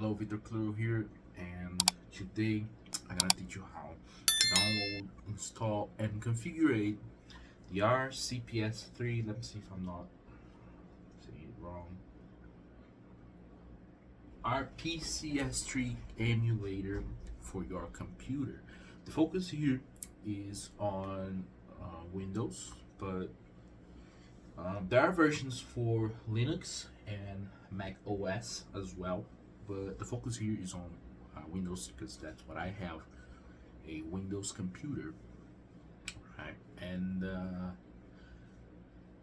Hello, Victor Clue here, and today I'm gonna teach you how to download, install, and configure the RCPS3. Let me see if I'm not saying it wrong. RPCS3 emulator for your computer. The focus here is on Windows, but there are versions for Linux and Mac OS as well. But the focus here is on Windows because that's what I have, a Windows computer, right? And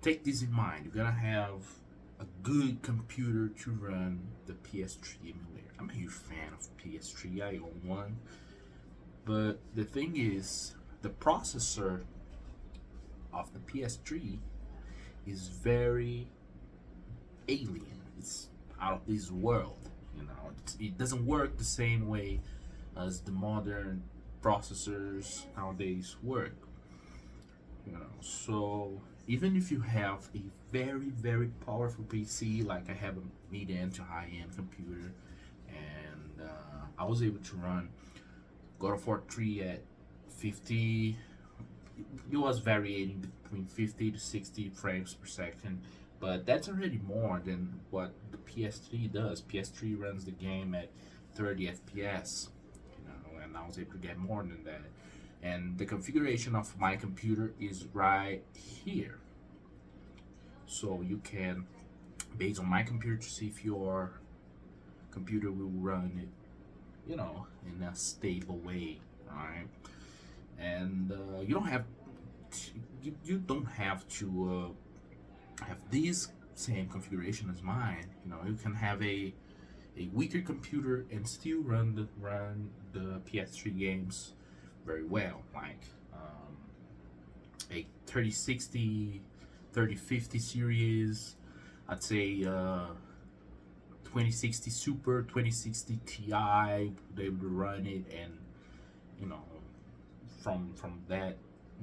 take this in mind: you're gonna have a good computer to run the PS3 emulator. I'm a huge fan of PS3. I own one, but the thing is, the processor of the PS3 is very alien. It's out of this world. You know, it doesn't work the same way as the modern processors nowadays work. You know, so even if you have a very powerful PC, like I have a mid-end to high-end computer, and I was able to run God of War 3 at 50. It was varying between 50 to 60 frames per second, but that's already more than what the PS3 does. PS3 runs the game at 30 FPS, you know, and I was able to get more than that. And the configuration of my computer is right here. So you can, based on my computer, to see if your computer will run it, you know, in a stable way, right? And you don't have to have this same configuration as mine. You know, you can have a weaker computer and still run the PS3 games very well, like a 3060, 3050 series. I'd say 2060 Super, 2060 Ti, would able to run it, and you know, from that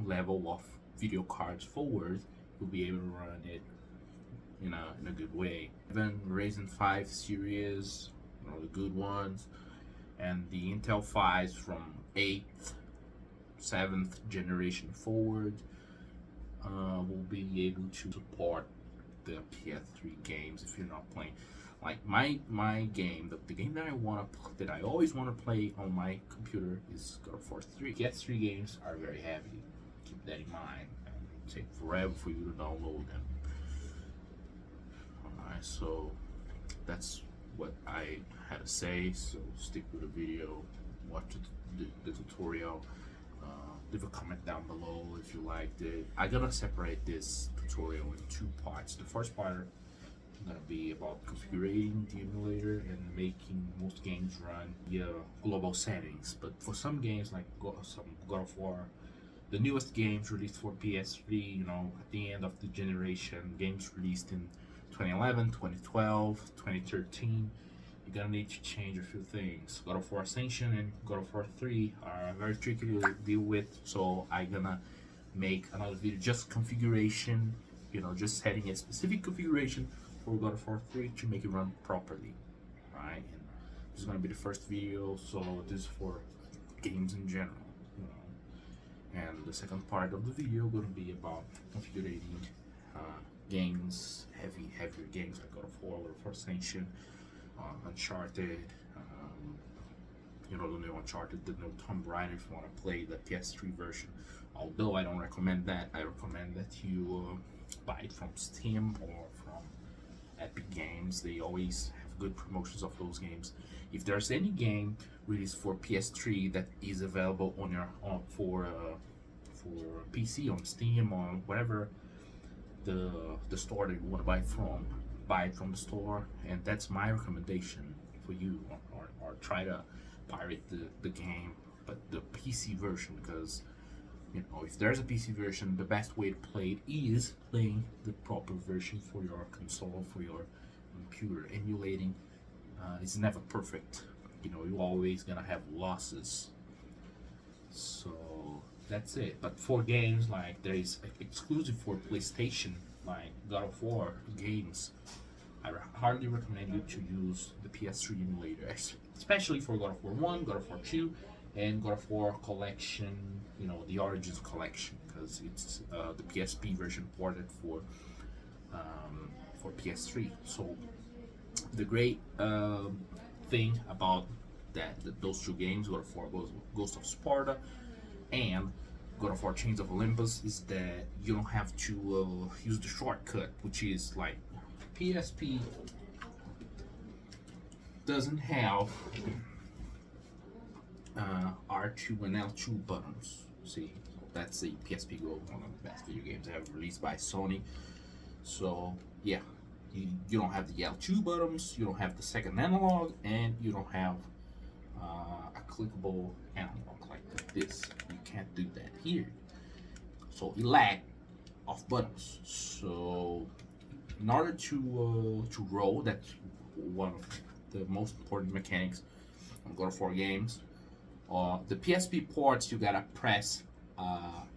level of video cards forward, you'll be able to run it in a good way. Even Ryzen 5 series, you know, the good ones, and the Intel 5s from 8th, 7th generation forward will be able to support the PS3 games if you're not playing. Like my game, the game that I always want to play on my computer is God of War 3. PS3 games are very heavy. Keep that in mind. It'll take forever for you to download them. Alright, so that's what I had to say. So stick with the video, watch the tutorial. Leave a comment down below if you liked it. I'm gonna separate this tutorial in two parts. The first part is gonna be about configuring the emulator and making most games run via global settings. But for some games, like some God of War, the newest games released for PS3, you know, at the end of the generation, games released in 2011, 2012, 2013, you're gonna need to change a few things. God of War Ascension and God of War 3 are very tricky to deal with, so I'm gonna make another video just configuration, you know, just setting a specific configuration for God of War 3 to make it run properly, right? And this is gonna be the first video, so this is for games in general, you know. And the second part of the video gonna be about configuring games, heavier games like God of War or Ascension, Uncharted, you know, the new Uncharted, the new Tomb Raider if you want to play the PS3 version. Although I don't recommend that, I recommend that you buy it from Steam or from Epic Games. They always have good promotions of those games. If there's any game released for PS3 that is available for PC on Steam or whatever the store that you want to buy it from the store, and that's my recommendation for you, or try to pirate the game, but the PC version, because you know, if there's a PC version, the best way to play it is playing the proper version for your console, for your computer. Emulating is never perfect, you know, you're always gonna have losses. So that's it. But for games like there is exclusive for PlayStation, like God of War games, I hardly recommend you to use the PS3 emulator, especially for God of War 1, God of War 2, and God of War Collection, you know, the Origins Collection, because it's the PSP version ported for PS3. So the great thing about those two games, God of War Ghost of Sparta and God of War Chains of Olympus, is that you don't have to use the shortcut, which is like PSP doesn't have R2 and L2 buttons. See, that's the PSP Go, one of the best video games ever released by Sony. So yeah, you don't have the L2 buttons, you don't have the second analog, and you don't have a clickable analog like this. You can't do that here. So it lack of buttons. So in order to roll, that's one of the most important mechanics on God of War games. The PSP ports, you gotta press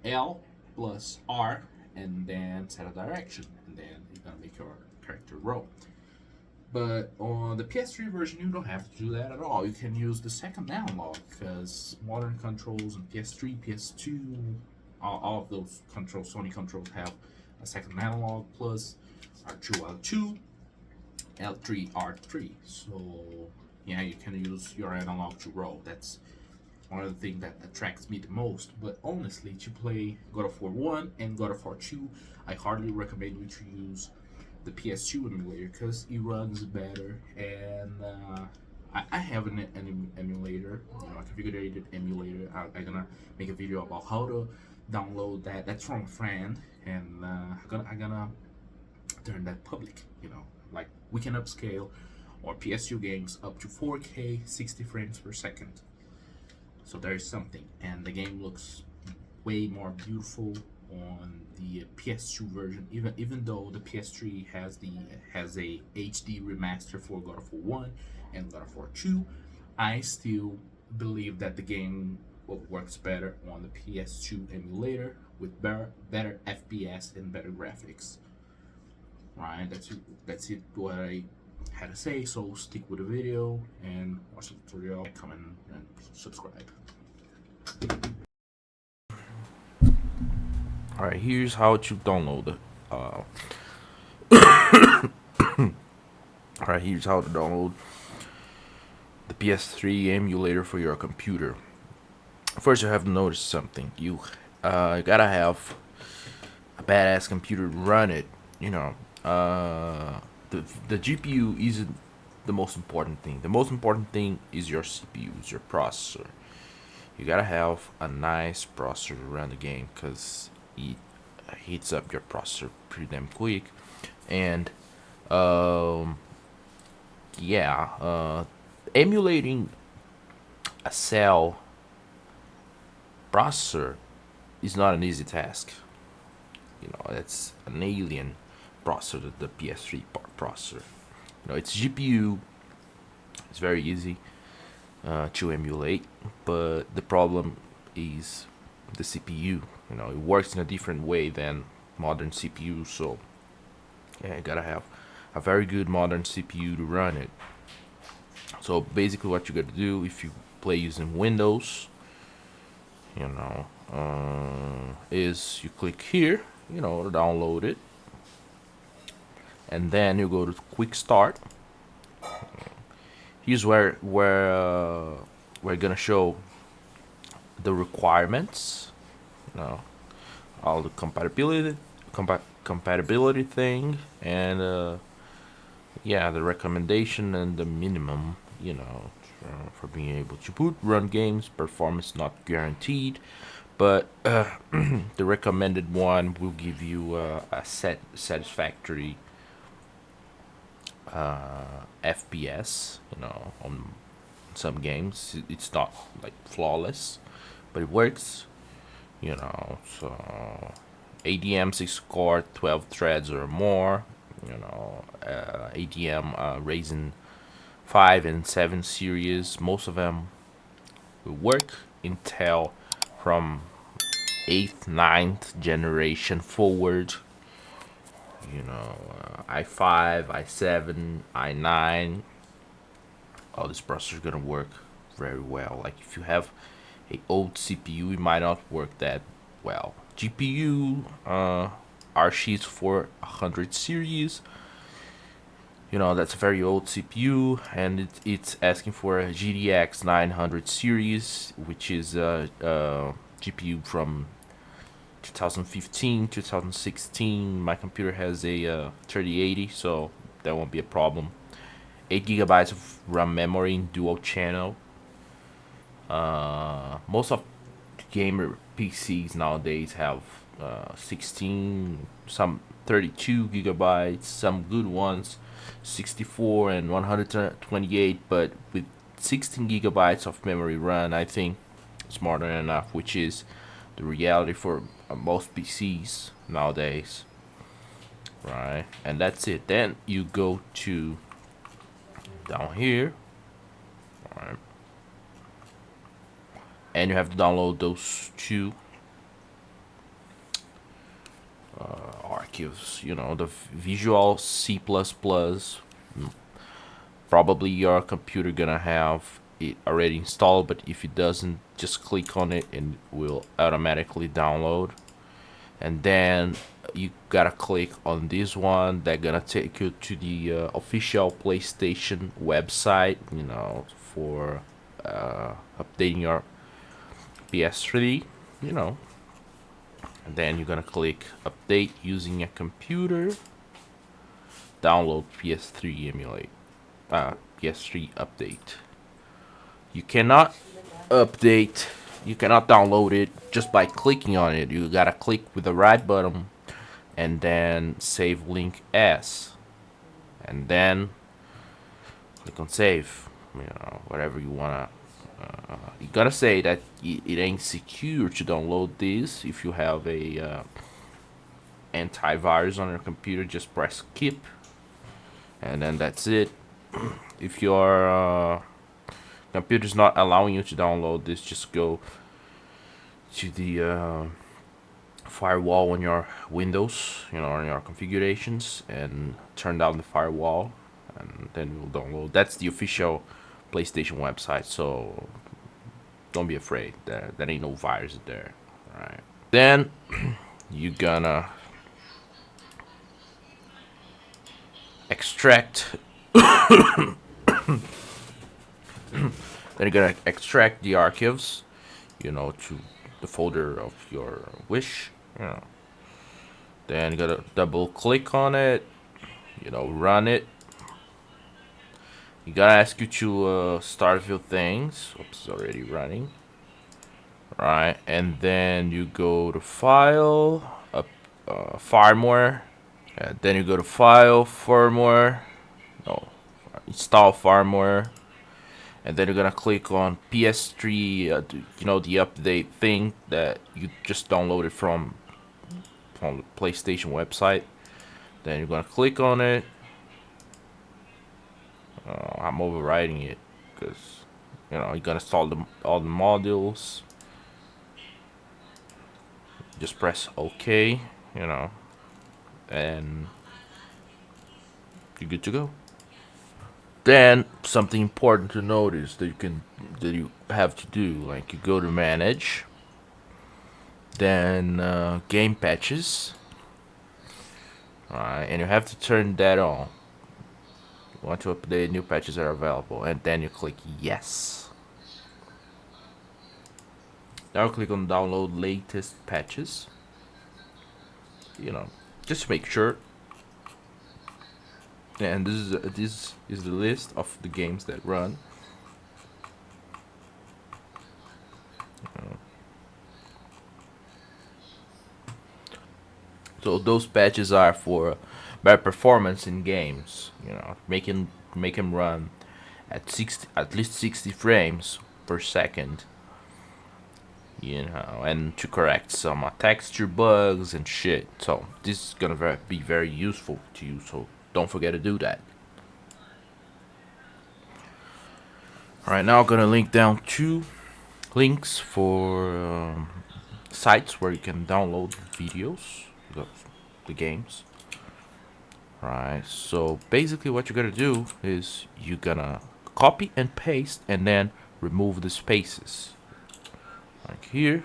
L plus R and then set a direction, and then you're gonna make your character roll. But on the PS3 version, you don't have to do that at all. You can use the second analog, because modern controls on PS3, PS2, all of those controls, Sony controls, have a second analog plus R2, L2, L3, R3. So yeah, you can use your analog to roll. That's one of the things that attracts me the most. But honestly, to play God of War 1 and God of War 2, I hardly recommend you to use the PS2 emulator, because it runs better. And I have an emulator, you know, a configurated emulator. I'm gonna make a video about how to download that. That's from a friend, and I'm gonna turn that public. You know, like we can upscale our PS2 games up to 4K, 60 frames per second. So there is something, and the game looks way more beautiful on the PS2 version. Even though the PS3 has a HD remaster for God of War 1 and God of War 2, I still believe that the game works better on the PS2 emulator with better FPS and better graphics. Right, that's it what I had to say. So stick with the video and watch the tutorial, comment and subscribe. Alright, here's how to download it. Alright, here's how to download the PS3 emulator for your computer. First, you have to notice something. You gotta have a badass computer to run it. You know, the GPU isn't the most important thing. The most important thing is your CPU, is your processor. You gotta have a nice processor to run the game, because it heats up your processor pretty damn quick. And emulating a cell processor is not an easy task. You know, that's an alien processor, the PS3 processor. You know, its GPU is very easy to emulate, but the problem is the CPU. You know, it works in a different way than modern CPU. So yeah, you gotta have a very good modern CPU to run it. So basically, what you gotta do if you play using Windows, you know, is you click here, you know, to download it, and then you go to Quick Start. Here's where we're gonna show the requirements, you know, all the compatibility thing, and the recommendation and the minimum, you know, for being able to run games. Performance not guaranteed, but the recommended one will give you a satisfactory FPS. You know, on some games it's not like flawless, but it works. You know, so ADM 6 core, 12 threads or more. You know, ADM Ryzen 5 and 7 series, most of them will work. Intel from 8th, 9th generation forward. You know, i5, i7, i9. All these processors are gonna work very well. Like if you have a old CPU, it might not work that well. GPU, RX 400 series. You know, that's a very old CPU, and it's asking for a GTX 900 series, which is a GPU from 2015, 2016. My computer has a 3080, so that won't be a problem. 8 gigabytes of RAM memory in dual channel. Most of gamer PCs nowadays have 16, some 32 gigabytes, some good ones 64 and 128, but with 16 gigabytes of memory run, I think it's more than enough, which is the reality for most PCs nowadays, right? And that's it. Then you go to down here, right? And you have to download those two archives. You know, the Visual C++. Probably your computer gonna have it already installed, but if it doesn't, just click on it and it will automatically download. And then you gotta click on this one that gonna take you to the official PlayStation website, you know, for updating your PS3, you know. And then you're gonna click update using a computer, download PS3 emulate, PS3 update. You cannot update, you cannot download it just by clicking on it. You gotta click with the right button and then save link as, and then click on save. You know, whatever you wanna. You gotta say that it ain't secure to download this. If you have a antivirus on your computer, just press skip, and then that's it. If your computer's not allowing you to download this, just go to the firewall on your Windows, you know, on your configurations, and turn down the firewall, and then you'll download. That's the official PlayStation website, so don't be afraid. There ain't no virus there. All right. Then you gonna extract. Then you're gonna extract the archives, you know, to the folder of your wish. You know. Then you gotta double click on it. You know, run it. You gotta ask you to start a few things. Oops, it's already running. Right, and then you go to file, firmware. And then you go to file, firmware. No, install firmware. And then you're gonna click on PS3. You know, the update thing that you just downloaded from the PlayStation website. Then you're gonna click on it. I'm overriding it because you know you're gonna install all the modules. Just press OK, you know, and you're good to go. Then something important to notice that you have to do, like you go to manage, then game patches, alright, and you have to turn that on. You want to update new patches are available, and then you click yes. Now click on download latest patches. You know, just to make sure. And this is the list of the games that run. So those patches are for better performance in games. You know, make them run at least 60 frames per second. You know, and to correct some texture bugs and shit. So this is gonna be very useful to you. So don't forget to do that. Alright, now I'm gonna link down 2 links for sites where you can download videos, the games. Right, so basically what you're gonna do is you're gonna copy and paste and then remove the spaces, like here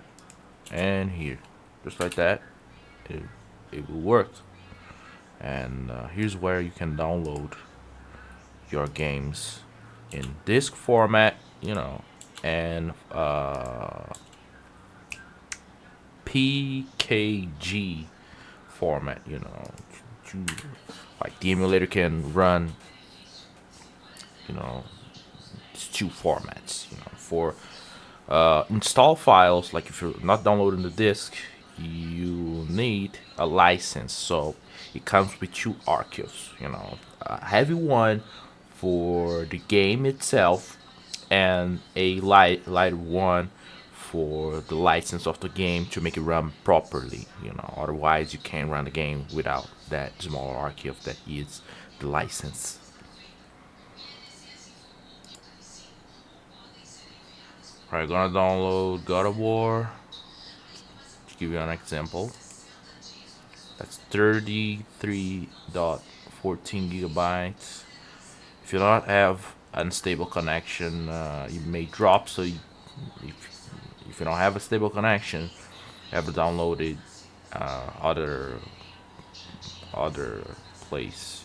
and here, just like that. it, it will work. And here's where you can download your games in disk format, and PKG format, like the emulator can run, you know, it's two formats, for install files. Like if you're not downloading the disk, you need a license. So it comes with two archives, a heavy one for the game itself and a lighter one for the license of the game to make it run properly. Otherwise you can't run the game without that small archive that is the license. Alright, gonna download God of War. To give you an example, that's 33.14 gigabytes. If you don't have unstable connection, it may drop. So if you don't have a stable connection, you have to download it other place,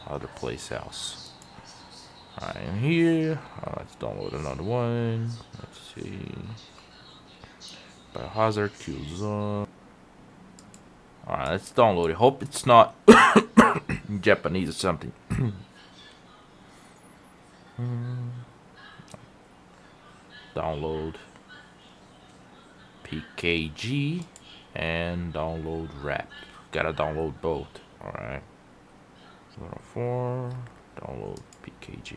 other place else. Alright, and here, let's download another one. Let's see. Biohazard, Killzone. Alright, let's download it. Hope it's not Japanese or something. Download PKG and download RAP. Gotta download both. Alright. 4, download PKG.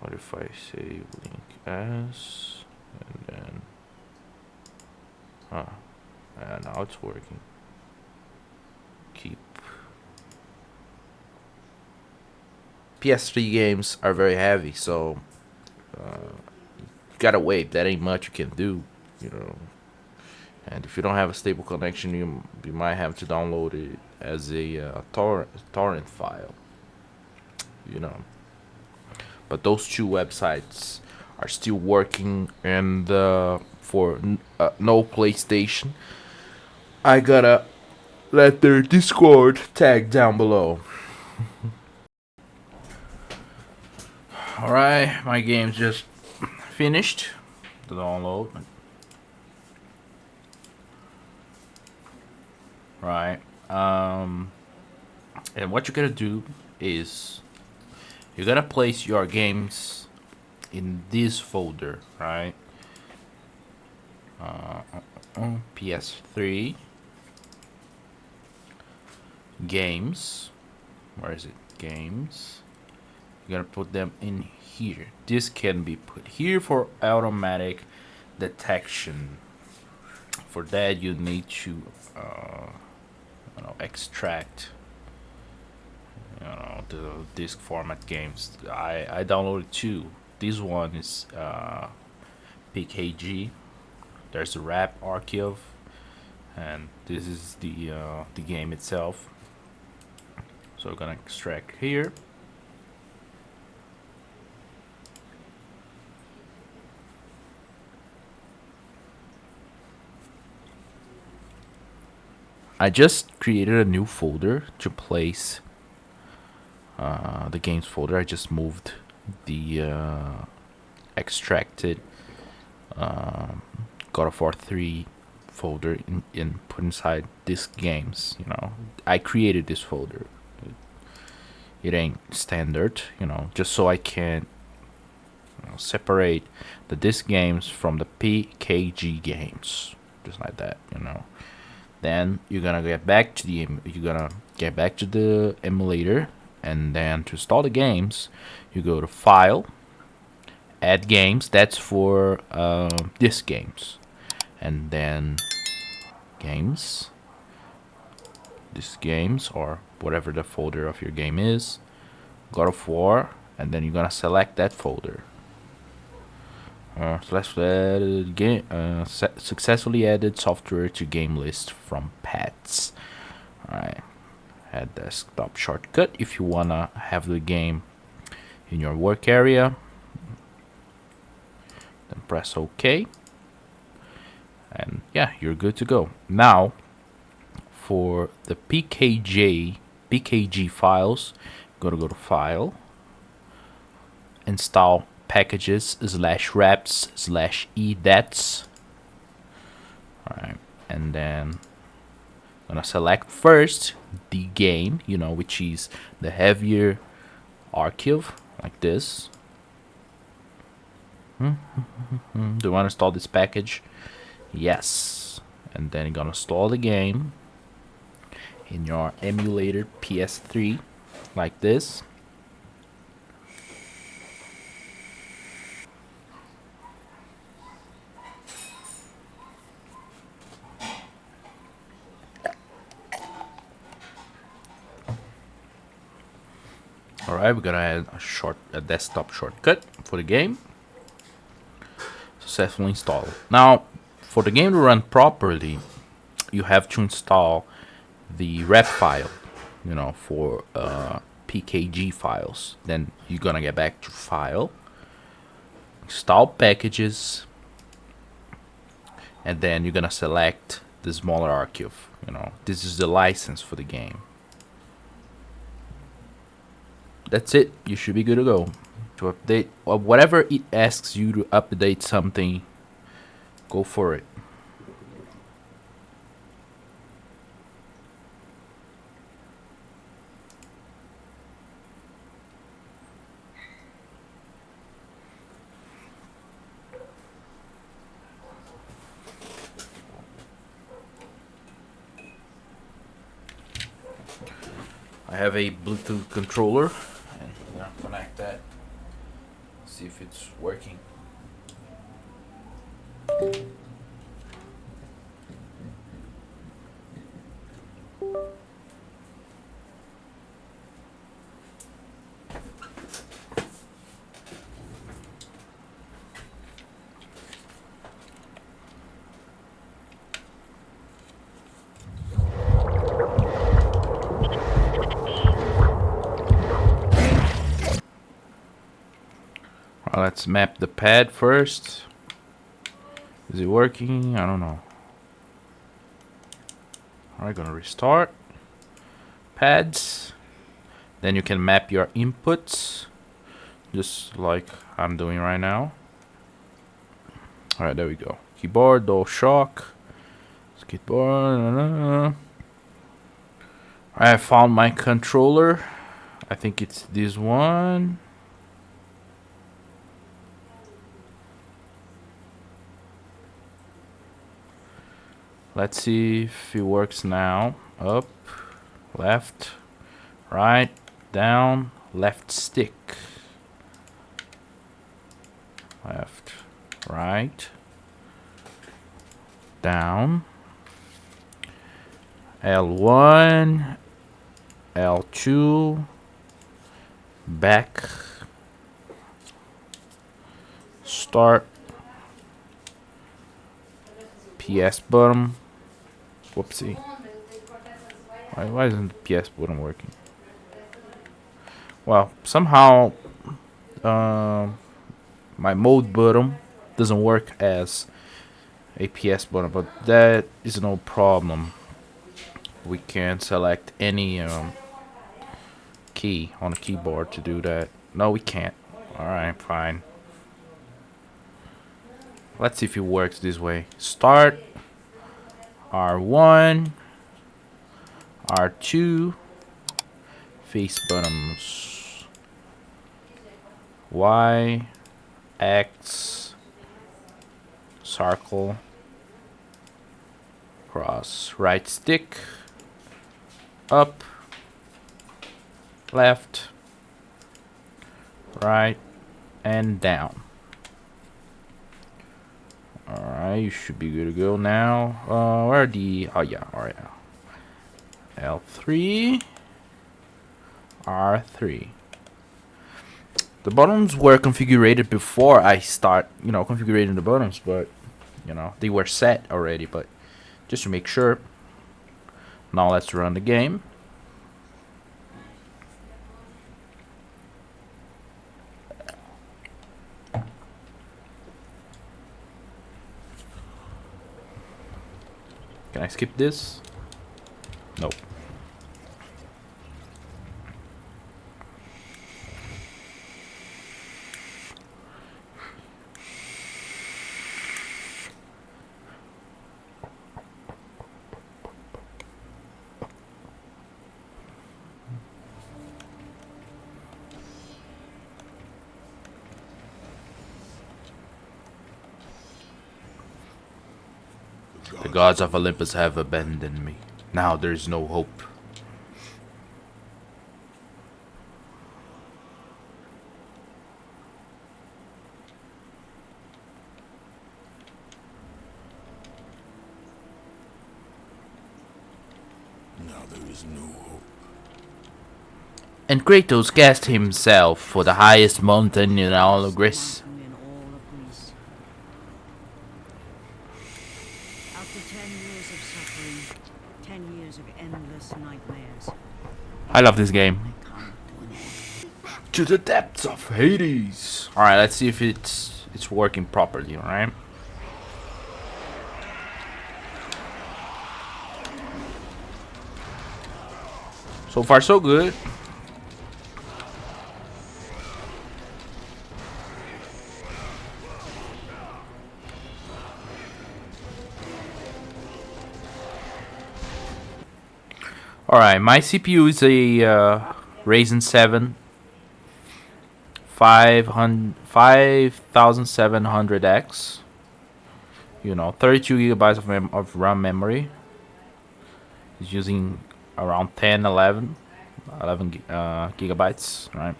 What if I save link as and then now it's working. Keep. PS3 games are very heavy, so you gotta wait. That ain't much you can do, And if you don't have a stable connection, you might have to download it as a torrent file, But those two websites are still working, and for no PlayStation, I gotta let their Discord tag down below. Alright, my game's just finished the download. Right. And what you're gonna do is you're gonna place your games in this folder, right? PS3 Games. Where is it? Games. You're gonna put them in here. This can be put here for automatic detection. For that, you need to extract the disk format games. I downloaded two. This one is PKG. There's a RAP archive, and this is the game itself. So we're gonna extract here. I just created a new folder to place the games folder. I just moved the extracted God of War 3 folder in put inside this games. I created this folder. It ain't standard, just so I can separate the disc games from the PKG games, just like that. Then you're gonna get back to the emulator, and then to install the games, you go to File, Add Games. That's for disc games, and then Games, disc games, or whatever the folder of your game is, God of War, and then you're gonna select that folder. Successfully added software to game list from pads. Alright, add desktop shortcut if you wanna have the game in your work area. Then press OK. And yeah, you're good to go. Now, for the PKG files, gonna go to File, Install Packages /reps/edats. Alright, and then gonna select first the game, which is the heavier archive, like this. Do you want to install this package? Yes. And then you're gonna install the game in your emulator PS3, like this. Alright, we're gonna add a desktop shortcut for the game. Successfully installed. Now, for the game to run properly, you have to install the rep file, for PKG files. Then you're gonna get back to File, Install Packages, and then you're gonna select the smaller archive. This is the license for the game. That's it. You should be good to go. To update or whatever it asks you to update something, go for it. I have a Bluetooth controller, and we're gonna connect that. See if it's working. Let's map the pad first. Is it working? I don't know. Alright, gonna restart. Pads. Then you can map your inputs, just like I'm doing right now. Alright, there we go. Keyboard, DualShock, skateboard. I found my controller. I think it's this one. Let's see if it works now. Up, left, right, down, left stick. Left, right, down. L1, L2, back, start, PS button. Whoopsie. Why isn't the PS button working? Well, somehow my mode button doesn't work as a PS button, but that is no problem. We can select any key on the keyboard to do that. No, we can't. Alright, fine. Let's see if it works this way. Start, R1, R2, face buttons, Y, X, circle, cross, right stick, up, left, right, and down. Alright, you should be good to go now. Where are the... Oh, yeah, alright. L3, R3. The buttons were configured before I start, configuring the buttons, but they were set already. But just to make sure, now let's run the game. Can I skip this? Nope. The gods of Olympus have abandoned me. Now there is no hope. Now there is no hope. And Kratos cast himself for the highest mountain in all of Greece. After 10 years of suffering, 10 years of endless nightmares, I love this game. I come to an end. To the depths of Hades. All right, let's see if it's working properly. All right. So far, so good. All right, my CPU is a Ryzen 7 5700X. 32 gigabytes of RAM memory. It's using around 11 gigabytes, right?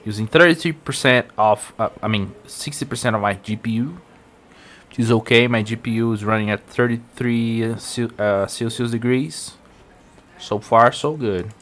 Using 33% of, 60% of my GPU, which is okay. My GPU is running at 33 Celsius degrees. So far, so good.